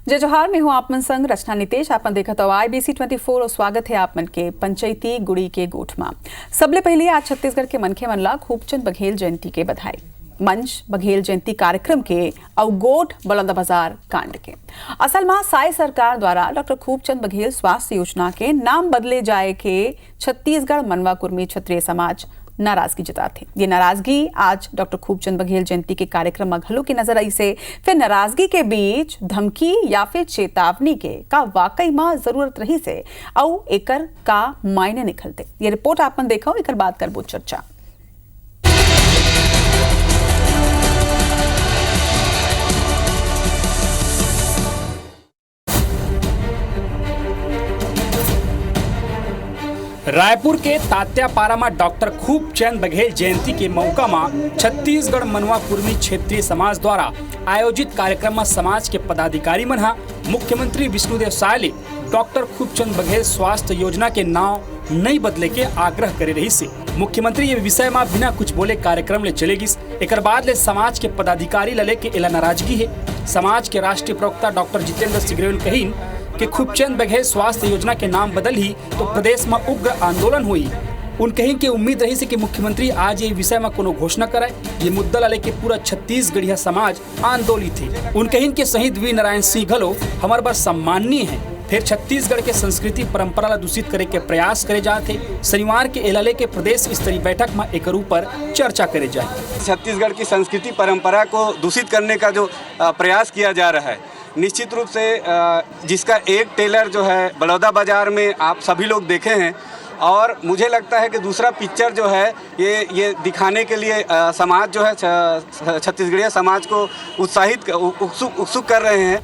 जय जोहार में हूँ आपमन संग रचना नितेश। आपन देखत हो IBC 24 और स्वागत है आपमन के पंचायती गुड़ी के गोठ में। सबले पहले आज छत्तीसगढ़ के मनखे मन ला खूबचंद बघेल जयंती के बधाई। मंच बघेल जयंती कार्यक्रम के अवगोठ बलौदाबाजार कांड के असल में साई सरकार द्वारा डॉक्टर खूबचंद बघेल स्वास्थ्य योजना के नाम बदले जाए के छत्तीसगढ़ मनवा कुर्मी क्षत्रिय समाज नाराजगी जताते। ये नाराजगी आज डॉक्टर खूबचंद बघेल जयंती के कार्यक्रम में घलो की नजर आई से फिर नाराजगी के बीच धमकी या फिर चेतावनी के का वाकई में जरूरत रही से और एकर का मायने निकलते। ये रिपोर्ट आपन देखो, एकर बात करबो चर्चा। रायपुर के तात्यापारा में डॉक्टर खूबचंद बघेल जयंती के मौका में छत्तीसगढ़ मनवा कुर्मी क्षेत्रीय समाज द्वारा आयोजित कार्यक्रम में समाज के पदाधिकारी मन मुख्यमंत्री विष्णुदेव साय ले डॉक्टर खूबचंद बघेल स्वास्थ्य योजना के नाम नहीं बदले के आग्रह करे रही से मुख्यमंत्री ये विषय में बिना कुछ बोले कार्यक्रम ले चले गिस। एकर बाद ले समाज के पदाधिकारी लले के एला नाराजगी है। समाज के राष्ट्रीय प्रवक्ता डॉक्टर जितेंद्र सिगरेल कहीन कि खूबचंद बघेल स्वास्थ्य योजना के नाम बदल ही तो प्रदेश में उग्र आंदोलन हुई। उन कहीं के उम्मीद रही से कि मुख्यमंत्री आज ये विषय में कोनो घोषणा कराए। ये मुद्दा लाले के पूरा छत्तीसगढ़िया समाज आंदोलित है। उन कहीं के शहीद वीर नारायण सिंह घलो हमारे बार सम्माननीय है। फिर छत्तीसगढ़ के संस्कृति परंपरा ला दूषित करे के प्रयास करे जाते। शनिवार के एलाले के प्रदेश स्तरीय बैठक में एक ऊपर चर्चा करे जाए। छत्तीसगढ़ की संस्कृति परंपरा को दूषित करने का जो प्रयास किया जा रहा है, निश्चित रूप से जिसका एक टेलर जो है बलौदाबाजार में आप सभी लोग देखे हैं, और मुझे लगता है कि दूसरा पिक्चर जो है ये दिखाने के लिए समाज जो है छत्तीसगढ़िया समाज को उत्सुक कर रहे हैं।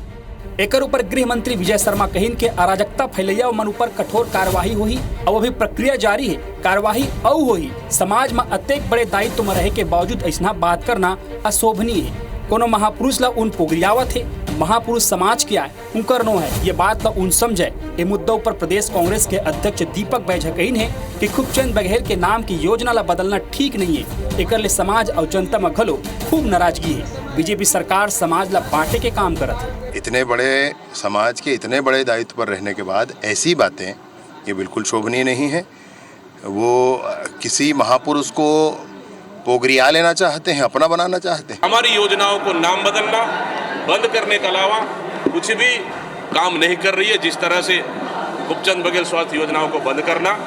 एकर ऊपर गृह मंत्री विजय शर्मा कहीन के अराजकता फैलैया मन ऊपर कठोर कार्रवाई हुई और अभी प्रक्रिया जारी है। कार्रवाई औ हुई। समाज में अत्येक बड़े दायित्व में रहे के बावजूद ऐसा बात करना अशोभनीय है। कोनो महापुरुष ला उन पोगरियावत है। महापुरुष समाज क्या है उनकर नो है, ये बात ला उन समझे। ये मुद्दा पर प्रदेश कांग्रेस के अध्यक्ष दीपक बैठक कहीन है कि खूबचंद बघेल के नाम की योजना ला बदलना ठीक नहीं है। एकर ले समाज और जनता में घलो खूब नाराजगी है। बीजेपी सरकार समाज ला बांटे के काम करत है। इतने बड़े समाज के इतने बड़े दायित्व पर रहने के बाद ऐसी बातें ये बिल्कुल शोभनीय नहीं है। वो किसी महापुरुष को पोगरिया लेना चाहते हैं, अपना बनाना चाहते हैं। हमारी योजनाओं को नाम बदलना बंद करने के अलावा कुछ भी काम नहीं कर रही है। जिस तरह से खूबचंद बघेल स्वास्थ्य योजनाओं को बंद करना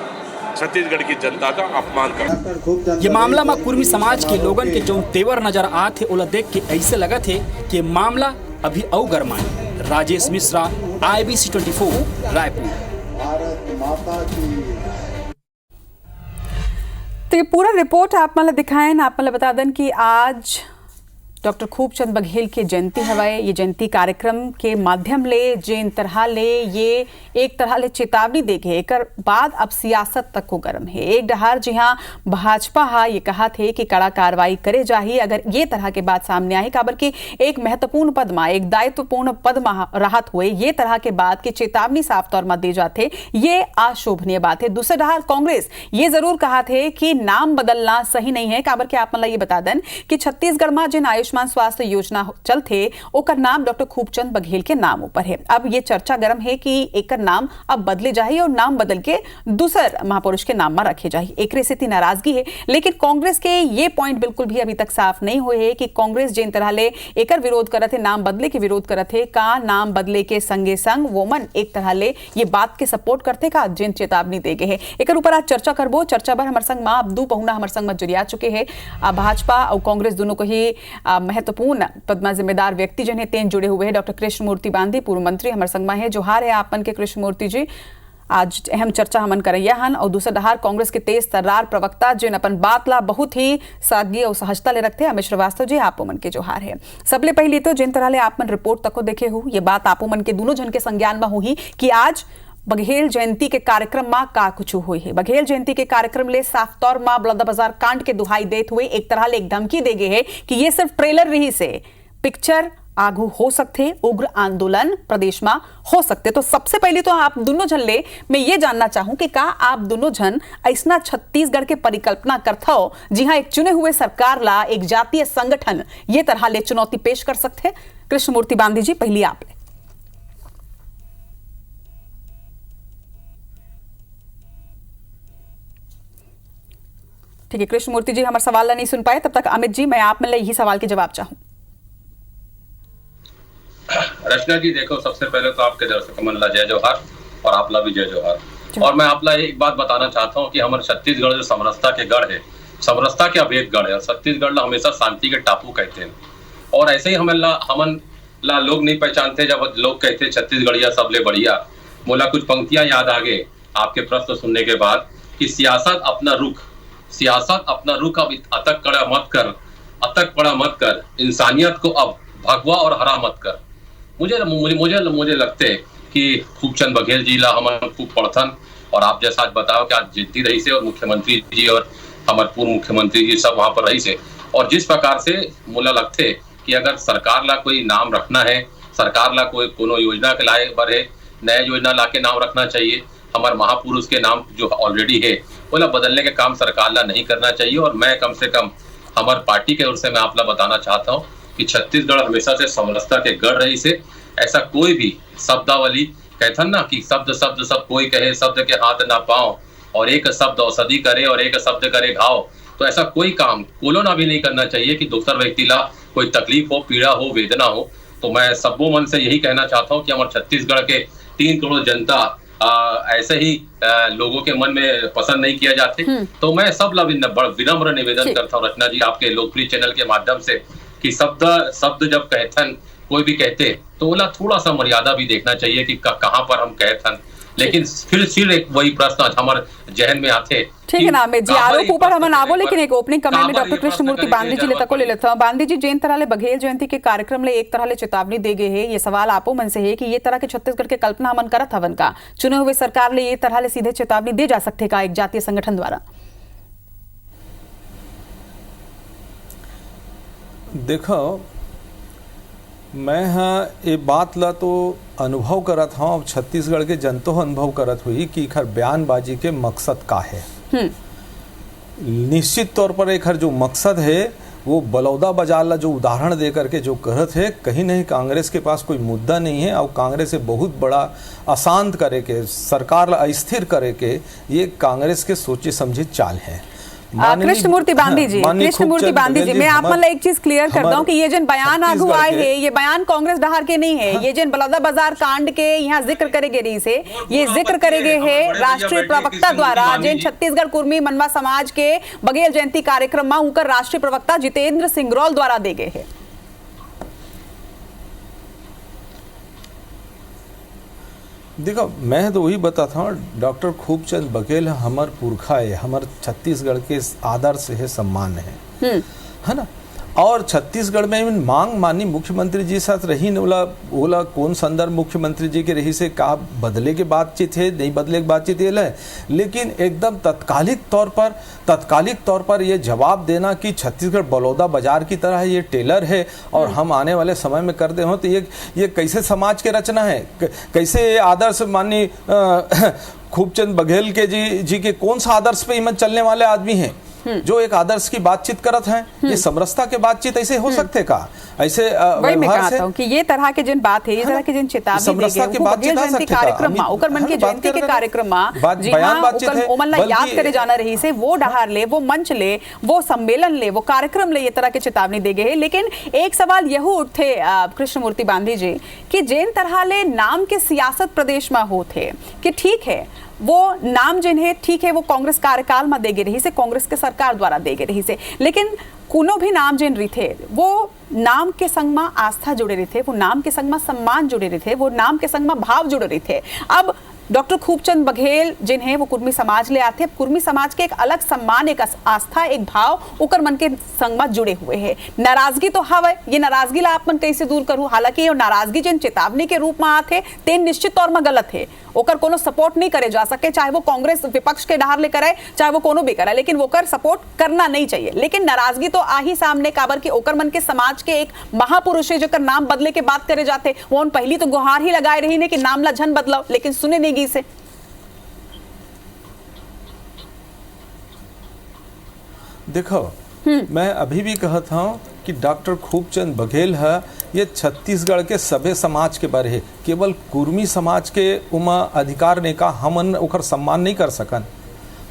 छत्तीसगढ़ की जनता का अपमान करना। ये मामला में कुर्मी समाज के लोगन के जो तेवर नजर आते ओला देख के ऐसे लगा थे कि मामला अभी और गरमाए। राजेश मिश्रा, IBC 24 रायपुर। तो ये पूरा रिपोर्ट आप मला दिखाएं। आप मला बता दें कि आज डॉक्टर खूबचंद बघेल के जयंती हवाए। ये जयंती कार्यक्रम के माध्यम ले जिन तरह ले ये एक तरह ले चेतावनी दे गए। एक बाद अब सियासत तक को गर्म है। एक डहार जी हाँ भाजपा हा ये कहा थे कि कड़ा कार्रवाई करे जाही अगर ये तरह के बात सामने आई। काबर की एक महत्वपूर्ण पद में एक दायित्वपूर्ण पद में राहत हुए ये तरह के बात की चेतावनी साफ तौर में दे जाते, ये अशोभनीय बात है। दूसरे डहार कांग्रेस ये जरूर कहा थे कि नाम बदलना सही नहीं है। काबर के आप मतलब ये बता दें कि छत्तीसगढ़ में जिन आयुष्मान स्वास्थ्य योजना चलते ओकर नाम डॉक्टर खूबचंद बघेल के नाम ऊपर है। अब ये चर्चा गर्म है कि एकर नाम अब बदले जाए और नाम बदल के दूसर महापुरुष के नाम में रखे जाए। एक से नाराजगी है, लेकिन कांग्रेस के ये पॉइंट बिल्कुल भी अभी तक साफ नहीं हुए है कि कांग्रेस जिन तरह ले एकर विरोध करत है, नाम बदले के विरोध करत है, का नाम बदले के संगे संग वोमन एक तरह ले ये बात के सपोर्ट करते का जिन चेतावनी दे गए है। एकर ऊपर आज चर्चा करबो। चर्चा पर हमार संग मां अब्दू पहुना हमार संग में जुड़िया चुके हैं। भाजपा और कांग्रेस दोनों को ही महत्वपूर्ण पद में जिम्मेदार व्यक्ति जिन्हें तेन जुड़े हुए हैं। डॉक्टर कृष्णमूर्ति बांदी पूर्व मंत्री हमारे संग में है। जोहार है आपन के कृष्णमूर्ति जी। आज अहम चर्चा हमन करैया हन और दूसरा डहार कांग्रेस के तेज तर्रार प्रवक्ता जिन अपन बात ला बहुत ही सादगी और सहजता ले रखते अमित श्रीवास्तव जी, आपो मन के जोहार है। सबले पहले तो जिन तरह ले आप मन रिपोर्ट तक देखे हो ये बात आपो मन के दोनों जन के संज्ञान में हुई कि आज बघेल जयंती के कार्यक्रम में का कुछ हुई है। बघेल जयंती के कार्यक्रम ले साफ तौर में बलौदाबाजार कांड के दुहाई देते हुए एक तरह ले एक धमकी दे गए है कि ये सिर्फ ट्रेलर रही से पिक्चर आगू हो सकते, उग्र आंदोलन प्रदेश में हो सकते। तो सबसे पहले तो आप दोनों जन ले मैं ये जानना चाहूं कि का आप दोनों जन ऐसा छत्तीसगढ़ के परिकल्पना करता हो जी हाँ एक चुने हुए सरकार ला एक जातीय संगठन ये तरह ले चुनौती पेश कर सकते। कृष्णमूर्ति बांदी जी पहली आप ले। ठीक है कृष्णमूर्ति जी, हमारा सवाल नहीं सुन पाए, तब तक अमित जी मैं आप में यही सवाल के जवाब चाहूँ। रचना जी देखो, सबसे पहले तो आपके दर्शक मनला जय जोहार और आपला भी जय जोहार। और मैं आपला एक बात बताना चाहता हूँ कि हमारे छत्तीसगढ़ जो समरसता के गढ़ है, समरसता के अभेद गढ़ है, और छत्तीसगढ़ हमेशा शांति के टापू कहते हैं। और ऐसे ही हमन ला लोग नहीं पहचानते जब लोग कहते छत्तीसगढ़िया सबले बढ़िया। मोला कुछ पंक्तियां याद आ गए आपके प्रश्न सुनने के बाद कि सियासत अपना रुख अब अतक कड़ा मत कर, इंसानियत को अब भगवा और हरा मत कर। मुझे लगते है कि खूबचंद बघेल जी ला हम खूब पढ़थन, और आप जैसा आज बताओ कि आज जयंती रही से और मुख्यमंत्री जी और हमारे पूर्व मुख्यमंत्री जी सब वहां पर रही से, और जिस प्रकार से मुला लगते कि अगर सरकार ला कोई नाम रखना है, सरकार ला कोई कोनो योजना के लाए बर है, नया योजना ला के नाम रखना चाहिए। हमारे महापुरुष के नाम जो ऑलरेडी है वो बदलने के काम सरकार ला नहीं करना चाहिए। और मैं कम से कम हमारे पार्टी के ओर से मैं आप ला बताना चाहता हूँ कि छत्तीसगढ़ हमेशा से समरसता के गढ़ रही से। ऐसा कोई भी शब्दावली कहथन ना कि शब्द सब कोई कहे, शब्द के हाथ ना पाओ, और एक शब्द औषधि करे और एक शब्द करे घाव। तो ऐसा कोई काम कोलोना भी नहीं करना चाहिए कि दूसरा व्यक्ति ला कोई तकलीफ हो, पीड़ा हो, वेदना हो। तो मैं सबो मन से यही कहना चाहता हूँ कि हमारे छत्तीसगढ़ के 3 करोड़ जनता ऐसे ही लोगों के मन में पसंद नहीं किया जाते। तो मैं सब ला विनम्र निवेदन करता हूँ रचना जी आपके लोकप्रिय चैनल के माध्यम से कि शब्द जब कहथन कोई भी कहते तो बोला थोड़ा सा मर्यादा भी देखना चाहिए कि कहाँ पर हम कहथन। लेकिन फिर एक वही प्रश्न हमारे जहन में आते। ठीक है ना अमित जी, आरोप ऊपर हम ना बोले, लेकिन एक ओपनिंग कमेंट में डॉक्टर कृष्णमूर्ति बांदी जी ले लेता हूं। बांदी जी, जैन तरह ले बघेल जयंती के कार्यक्रम ले एक तरह ले चेतावनी दे गए है। ये सवाल आपो मन से है कि ये तरह के छत्तीसगढ़ के कल्पना हमन करत हवन का, चुने हुए सरकार ले ये तरह ले सीधे चेतावनी दे जा सकते का एक जातीय संगठन द्वारा? देखो, मैं ये बात ला तो अनुभव करत हूँ, छत्तीसगढ़ के जनतो अनुभव करत हुई कि खर बयानबाजी के मकसद का है। निश्चित तौर पर एक जो मकसद है वो बलौदा बाजार ला जो उदाहरण दे करके जो कहत है, कहीं नहीं कांग्रेस के पास कोई मुद्दा नहीं है, और कांग्रेस से बहुत बड़ा अशांत करे के, सरकार ला अस्थिर करे के ये कांग्रेस के सोचे समझे चाल है। कृष्णमूर्ति बांदी जी, मैं आप मतलब एक चीज क्लियर करता हूँ कि ये जन बयान आगू आए है, ये बयान कांग्रेस डहार के नहीं है। ये जन बलौदा बाजार कांड के यहाँ जिक्र करेगे रही से, ये जिक्र करेगे है राष्ट्रीय प्रवक्ता द्वारा, जिन छत्तीसगढ़ कुर्मी मनवा समाज के बघेल जयंती कार्यक्रम में उनका राष्ट्रीय प्रवक्ता जितेंद्र सिंगरौल द्वारा दे गए है। देखो, मैं तो वही बताता हूँ, डॉक्टर खूबचंद बघेल हमार पुरखा है, हमारे छत्तीसगढ़ के आदर्श है, सम्मान है ना। और छत्तीसगढ़ में मांग मानी मुख्यमंत्री जी साथ रही न, बोला कौन संदर्भ मुख्यमंत्री जी के रही से का बदले के बातचीत है, नहीं बदले की बातचीत है, लेकिन एकदम तत्कालिक तौर पर ये जवाब देना कि छत्तीसगढ़ बलौदा बाजार की तरह ये टेलर है और हम आने वाले समय में कर दे हो, तो ये कैसे समाज के रचना है, कैसे आदर्श माननीय खूबचंद बघेल के जी के कौन सा आदर्श पे हिम्मत चलने वाले आदमी हैं जो एक आदर्श की बातचीत करत हैं। ये समरसता के बातचीत ऐसे हो सकते का? ऐसे वही मैं कहता हूं कि ये तरह के जिन बात है, ये तरह के जिन चेतावनी देगे वो बघेल जयंती कार्यक्रम में, ओकर मन के जयंती के कार्यक्रम में जी हां ओमन ला याद करे जाना रही से, वो डहार ले, वो मंच ले, वो सम्मेलन ले, वो कार्यक्रम ले, ये तरह के चेतावनी देगे है। लेकिन एक सवाल यह उठते कृष्णमूर्ति बांदी जी कि जैन तरह ले नाम के सियासत प्रदेश में होते कि ठीक है वो नाम जिन्हें ठीक है वो कांग्रेस कार्यकाल में देगे रही से, कांग्रेस के सरकार द्वारा देगे रही से, लेकिन कोनो भी नाम जिन रही थे वो नाम के संग में आस्था जुड़े रही थे, वो नाम के संग में सम्मान जुड़े रही थे, वो नाम के संग में भाव जुड़े रही थे। अब डॉक्टर खूबचंद बघेल जिन्हें वो कुर्मी समाज ले आते, कुर्मी समाज के एक अलग सम्मान, एक आस्था, एक भाव उकर मन के संग में जुड़े हुए हैं। नाराजगी तो हवे, ये नाराजगी ला आप मन कैसे दूर करूं? हालांकि ये नाराजगी जिन चेतावनी के रूप में आते ते निश्चित तौर में गलत है, ओकर कोनो सपोर्ट नहीं करे जा सके, चाहे वो कांग्रेस विपक्ष के डहार ले करे, चाहे वो कोनो भी करे, लेकिन वो कर सपोर्ट करना नहीं चाहिए। लेकिन नाराजगी तो आ ही सामने काबर की ओकर मन के समाज के एक महापुरुष है जो नाम बदले के बात करे जाते, वो पहली तो गुहार ही लगाए रही ने कि नाम ला झन बदलाओ, लेकिन सुने नहीं से। देखो, मैं अभी भी कहता हूँ कि डॉक्टर खूबचंद बघेल है ये छत्तीसगढ़ के सभे समाज के बारे है, केवल कुर्मी समाज के उमा अधिकार ने का हमन ओकर सम्मान नहीं कर सकन,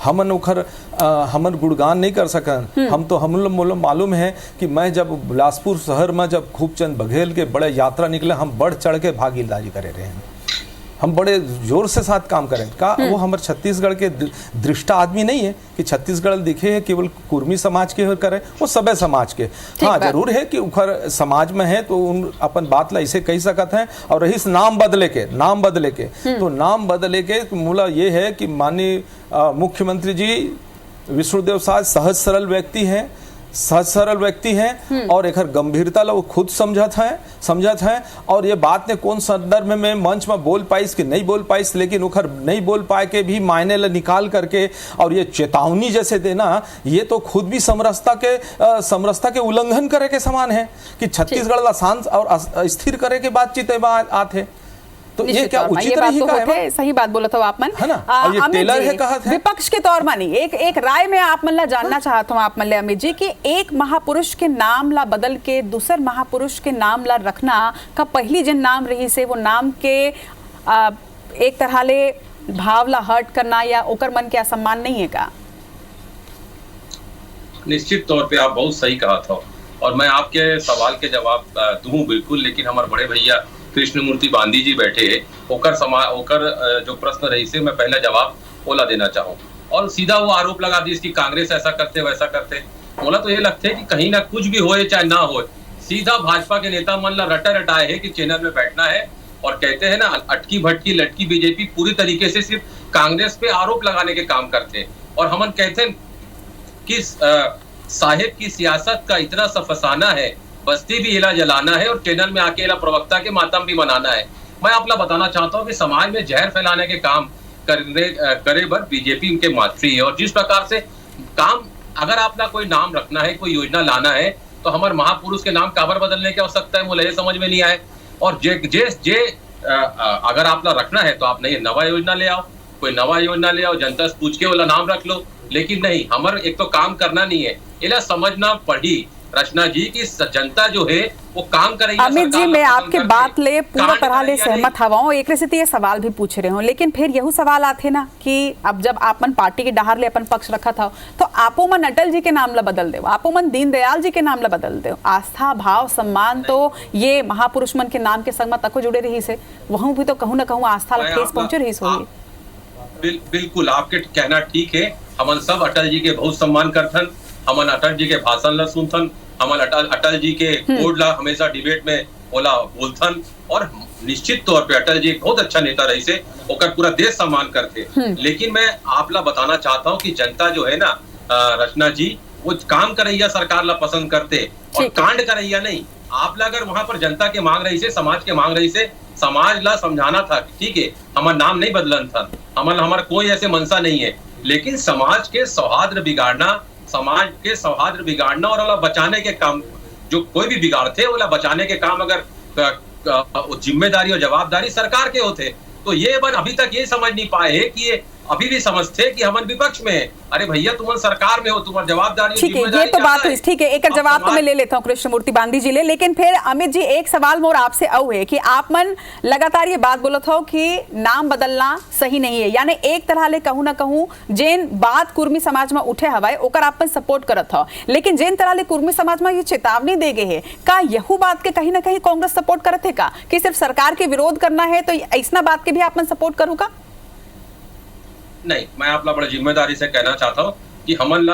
हमन ओखर हमन गुणगान नहीं कर सकन। हम तो हम लोग मालूम है कि मैं जब बिलासपुर शहर में जब खूबचंद बघेल के बड़े यात्रा निकले, हम बढ़ चढ़ के भागीदारी करे रहे हैं, हम बड़े जोर से साथ काम करें का। वो हमारे छत्तीसगढ़ के दृष्टा आदमी नहीं है कि छत्तीसगढ़ दिखे है केवल कुर्मी समाज के करे, वो सबे समाज के। हाँ जरूर है कि उखर समाज में है तो उन अपन बात ला इसे कह सकत हैं। और रही नाम बदले के तो नाम बदले के मूला ये है कि माननीय मुख्यमंत्री जी विष्णुदेव साय सहज सरल व्यक्ति हैं और एक गंभीरता ला वो खुद समझत है। और ये बात ने कौन संदर्भ में मंच में बोल पाइस कि नहीं बोल पाइस, लेकिन उखर नहीं बोल पाए के भी मायने ला निकाल करके और ये चेतावनी जैसे देना, ये तो खुद भी समरसता के उल्लंघन करे के समान है कि छत्तीसगढ़ ला शांत और स्थिर करे के बातचीत आते। तो ये क्या उचित नहीं है? सही बात बोला था आप मन, है ना? और ये टेलर है कहा था विपक्ष के तौर में नहीं, एक राय में आप मन ला जानना चाहता हूँ आप मन ले अमित जी कि एक महापुरुष के नाम ला बदल के दूसर महापुरुष के नाम ला रखना का पहली जन नाम रही से वो नाम के एक तरह ले भाव ला हर्ट करना या ओकर मन के असम्मान नहीं है का? निश्चित तौर पे आप बहुत सही कहा था और मैं आपके सवाल के जवाब दूं बिल्कुल, लेकिन हमारे बड़े भैया कृष्णमूर्ति बांदी जी बैठे है, ओकर जो प्रश्न रही से मैं पहला जवाब ओला देना चाहूँ। और सीधा वो आरोप लगा दी कि कांग्रेस ऐसा करते वैसा करते। बोला तो ये लगता है कि कहीं ना कुछ भी होए चाहे ना होए, सीधा भाजपा के नेता मन ला रटाए है कि चैनल में बैठना है और कहते हैं ना अटकी भटकी लटकी बीजेपी पूरी तरीके से सिर्फ कांग्रेस पे आरोप लगाने के काम करते हैं। और हमन कहते हैं कि साहेब की सियासत का इतना सा फसाना है, बस्ती भी इला जलाना है और चैनल में आके इला प्रवक्ता के मातम भी मनाना है। मैं आपला बताना चाहता हूँ कि समाज में जहर फैलाने के काम करे बर बीजेपी उनके मातृ है। और जिस प्रकार से काम अगर आपला कोई नाम रखना है, कोई योजना लाना है, तो हमारे महापुरुष के नाम काबर बदलने की आवश्यकता है, मुझे समझ में नहीं आए। और अगर आपला रखना है तो आप नहीं नवा योजना ले आओ, कोई नवा योजना ले आओ, जनता से पूछ के वाला नाम रख लो। लेकिन नहीं, हमारे एक तो काम करना नहीं है, इला समझना पड़ी रचना जी की जनता जो है वो काम करेगी। अमित जी मैं आपके बात ले पूरा तरह ले सहमत हवा हूँ, एक से ये सवाल भी पूछ रहे हो, लेकिन फिर यही सवाल आते ना कि अब जब आपन पार्टी के डहार ले अपन पक्ष रखा था तो आपो मन अटल जी के नाम ला बदल दो, आपो मन दीनदयाल जी के नाम ला बदल दो। आस्था भाव सम्मान तो ये महापुरुष मन के नाम के संग में तको जुड़े रही से, वहाँ भी तो कहूँ ना कहूँ आस्था ला ठेस पहुंचे रही होगी। बिल्कुल आपके कहना ठीक है, हमन सब अटल जी के बहुत सम्मान करथन, हमन अटल जी के भाषण ला सुनथन, हमन अटल जी के बोर्ड ला हमेशा डिबेट में बोला बोलथन। और निश्चित तौर पे अटल जी एक बहुत अच्छा नेता रही से, ओकर पूरा देश सम्मान करते। लेकिन मैं आपला बताना चाहता हूँ कि जनता जो है ना रचना जी, वो काम करैया सरकार ला पसंद करते और कांड करैया नहीं। आप अगर वहां पर जनता के मांग रही से, समाज के मांग रही से, समाज ला समझाना था ठीक है हमारा नाम नहीं बदलन था, हमारा कोई ऐसे मनसा नहीं है, लेकिन समाज के सौहार्द बिगाड़ना और बचाने के काम, जो कोई भी बिगाड़ते वो बचाने के काम अगर जिम्मेदारी और जवाबदारी सरकार के होते, तो ये बन अभी तक ये समझ नहीं पाए है कि ये अभी भी समझते कि हम विपक्ष में है। अरे भैया तुम सरकार में हो, तुम्हारी जवाबदारी ठीक है, ये तो बात हुई, ठीक है, एक जवाब तो मैं ले लेता हूँ कृष्णमूर्ति बांदी जी ले। लेकिन फिर अमित जी एक सवाल मोर आपसे औ है कि आप मन लगातार ये बात बोलत हो कि नाम बदलना सही नहीं है, यानी एक तरह ले कहूँ ना कहूँ जेन बात कुर्मी समाज में उठे हवाए ओकर आप सपोर्ट करत हो, लेकिन जेन तरह ले कुर्मी समाज में ये चेतावनी दे गए है का यहू बात के कहीं ना कहीं कांग्रेस सपोर्ट करत है का कि सिर्फ सरकार के विरोध करना है तो ऐसा बात के भी आप सपोर्ट करूँ का? नहीं, मैं आपला बड़ा जिम्मेदारी से कहना चाहता हूँ कि हमन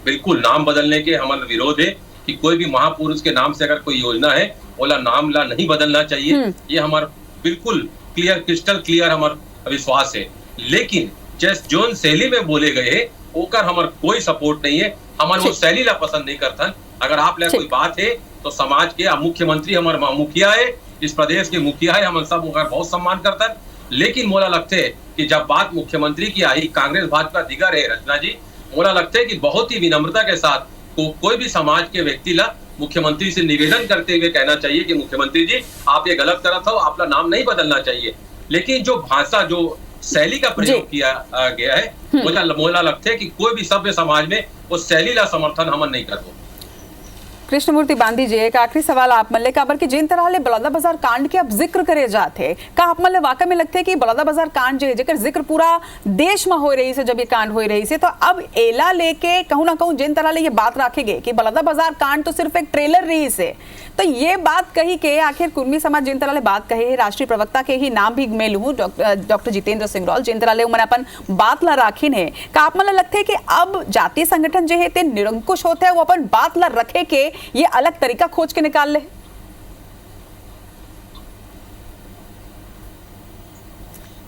बिल्कुल नाम बदलने के हमन विरोध है कि कोई भी महापुरुष के नाम से अगर कोई योजना है ओला नाम ला नहीं बदलना चाहिए, ये हमारा बिल्कुल क्रिस्टल क्लियर हमारा विश्वास है। लेकिन जिस जोन शैली में बोले गए ओकर हमार कोई सपोर्ट नहीं है, हमारे वो शैली ला पसंद नहीं करता। अगर आप कोई बात है तो समाज के मुख्यमंत्री हमारे मुखिया है, इस प्रदेश के मुखिया है, हम सब बहुत सम्मान करता। लेकिन मोला लगते है कि जब बात मुख्यमंत्री की आई, कांग्रेस भाजपा दिगर है रचना जी, मोला लगता है कि बहुत ही विनम्रता के साथ कोई भी समाज के व्यक्ति ला मुख्यमंत्री से निवेदन करते हुए कहना चाहिए कि मुख्यमंत्री जी आप ये गलत करत हो, आपका नाम नहीं बदलना चाहिए। लेकिन जो भाषा जो शैली का प्रयोग किया गया है, मोला लगता है कि कोई भी सभ्य समाज में उस शैली ला समर्थन हमन नहीं करते। कृष्णमूर्ति बांदी जी, एक आखिरी सवाल आप मल्ले काबर कि जिन तरह ले बलौदा बाजार कांड के अब जिक्र करे जाते का आप मल्ले वाकई में लगते कि बलौदा बाजार कांड जो जेकर जिक्र पूरा देश में हो रही से जब ये कांड हो रही से, तो अब एला लेके कहूँ ना कहूँ जिन तरह ले ये बात रखेगे कि बलौदा बाजार कांड तो सिर्फ एक ट्रेलर रही से, तो ये बात कही के आखिर कुर्मी समाज जिन तरह ले बात कहे राष्ट्रीय प्रवक्ता के ही नाम भी मैं लूँ डॉक्टर जितेंद्र सिंह रॉल जिन तरह ले मैंने अपन बात ला राखिन है का आप मतलब लगते है कि अब जातीय संगठन जो है ते निरंकुश होते हैं वो अपन बात ला रखे के ये अलग तरीका खोज के निकाल ले?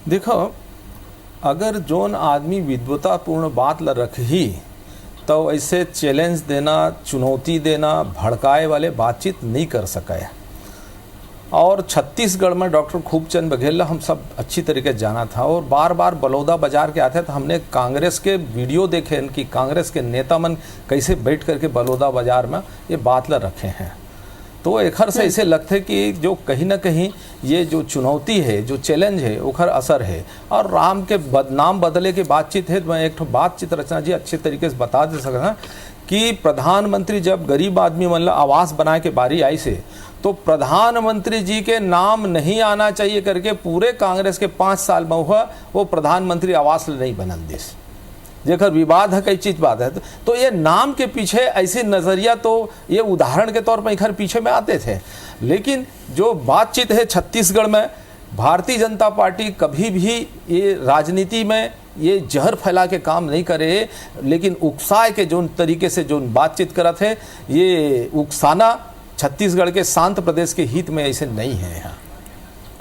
देखो, अगर जोन आदमी विद्वतापूर्ण बात ला रख ही तो ऐसे चैलेंज देना, चुनौती देना, भड़काए वाले बातचीत नहीं कर सका है। और छत्तीसगढ़ में डॉक्टर खूबचंद बघेल हम सब अच्छी तरीके जाना था और बार बार बलौदा बाजार के आते तो हमने कांग्रेस के वीडियो देखे कि कांग्रेस के नेता मन कैसे बैठ करके बलौदा बाजार में ये बात ला रखे हैं। तो एखर से ऐसे लगते कि जो कहीं ना कहीं ये जो चुनौती है, जो चैलेंज है, ओखर असर है। और राम के नाम बदले की बातचीत है तो मैं एक बातचीत रचना जी अच्छे तरीके से बता दे सकता कि प्रधानमंत्री जब गरीब आदमी मतलब आवास बनाए के बारी आई से तो प्रधानमंत्री जी के नाम नहीं आना चाहिए करके पूरे कांग्रेस के 5 साल में हुआ वो प्रधानमंत्री आवास नहीं बनन देश जेकर विवाद है, कई चीज बात है। तो ये नाम के पीछे ऐसी नज़रिया तो ये उदाहरण के तौर पर इधर पीछे में आते थे, लेकिन जो बातचीत है छत्तीसगढ़ में भारतीय जनता पार्टी कभी भी ये राजनीति में ये जहर फैला के काम नहीं करे, लेकिन उकसाए के जो तरीके से जो बातचीत करत है ये उकसाना छत्तीसगढ़ के शांत प्रदेश के हित में ऐसे नहीं है। यहाँ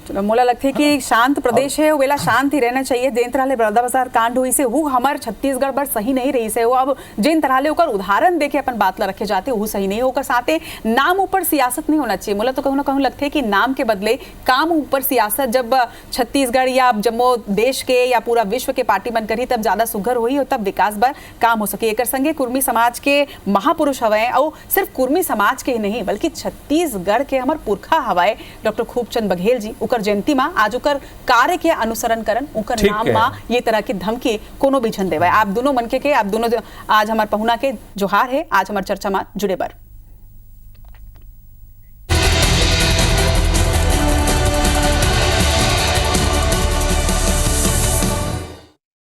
चलो मोला लगता है कि शांत प्रदेश है वेला शांत ही रहना चाहिए। जिन तरह ले बलौदा बाजार कांड हुई से वो हमार छत्तीसगढ़ पर सही नहीं रही से, वो अब जिन तरह ले ओकर उदाहरण देके अपन बात ला रखे जाते वो सही नहीं होकर साथे नाम ऊपर सियासत नहीं होना चाहिए। मोला तो कहूँ ना कहूँ लगता है कि नाम के बदले काम ऊपर सियासत जब छत्तीसगढ़ या जम्मू देश के या पूरा विश्व के पार्टी बनकर ही तब ज्यादा सुघर हुई और तब विकास बर काम हो सके। एक संगे कुर्मी समाज के महापुरुष हवाए और सिर्फ कुर्मी समाज के ही नहीं बल्कि छत्तीसगढ़ के हमार पुरखा हवाए डॉक्टर खूबचंद बघेल जी उकर जयंती में आज उकर कार्य के अनुसरण करन उकर नाम में ये तरह की धमकी कोनो भी झन देवे। आप दोनों मन के आप दोनों आज हमार पहुना के जोहार है आज हमार चर्चा में जुड़े बर।